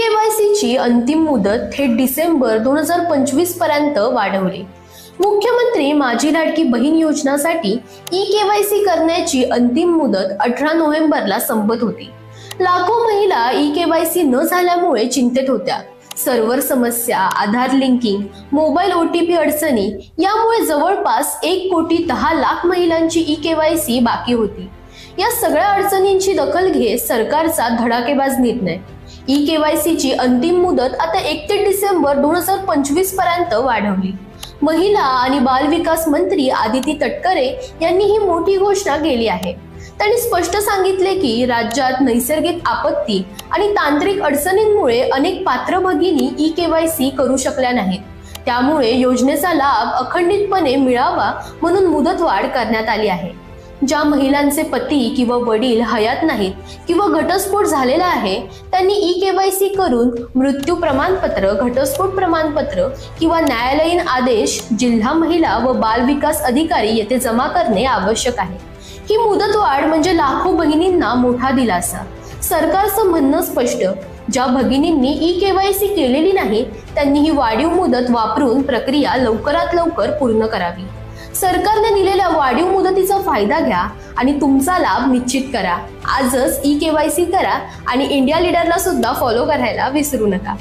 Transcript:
E-KYC ची अंतिम मुदत थेट डिसेंबर 2025 पर्यंत वाढवली। मुख्यमंत्री माझी लाडकी बहीण योजनासाठी ई-केवायसी करण्याची अंतिम मुदत 18 नोव्हेंबरला संपत होती। लाखो महिला ई-केवायसी न झाल्यामुळे चिंतेत होत्या। सर्व्हर समस्या, आधार लिंकिंग, मोबाईल OTP अडचणी यामुळे जवळपास 1,10,00,000 महिलांची ई-केवायसी बाकी होती। या सगळ्या अडचणींची दखल घेत सरकारचा धडाकेबाज निर्णय, ई-केवायसी ची अंतिम मुदत आता 31 डिसेंबर 2025 पर्यंत वाढवली। महिला आणि बाल विकास मंत्री आदिती तटकरे यांनी ही मोठी घोषणा केली आहे। त्यांनी स्पष्ट सांगितले की राज्यात नैसर्गिक आपत्ती आणि तांत्रिक अडचणींमुळे अनेक पात्र भगिनी ई-केवायसी करू शकल्या नाहीत। त्यामुळे योजनेचा लाभ अखंडितपणे मिळावा म्हणून मुदतवाढ करण्यात आली आहे। ज्या महिलांचे पती किंवा वडील हयात नाहीत किंवा घटस्फोट झालेला आहे त्यांनी ई-केवायसी करून मृत्यू प्रमाणपत्र, घटस्फोट प्रमाणपत्र किंवा न्यायालयीन आदेश जिल्हा महिला व बाल विकास अधिकारी येथे जमा करणे आवश्यक आहे। ही मुदतवाढ म्हणजे लाखो भगिनींना मोठा दिलासा। सरकारचं म्हणणं स्पष्ट, ज्या भगिनींनी ई-केवायसी केलेली नाही त्यांनी ही वाढीव मुदत वापरून प्रक्रिया लवकरात लवकर पूर्ण करावी। सरकारने दिलेल्या वाढीव मुदतीचा फायदा घ्या आणि तुमचा लाभ निश्चित करा। आजच ई-केवायसी करा आणि इंडिया लीडरला सुद्धा फॉलो करायला विसरू नका।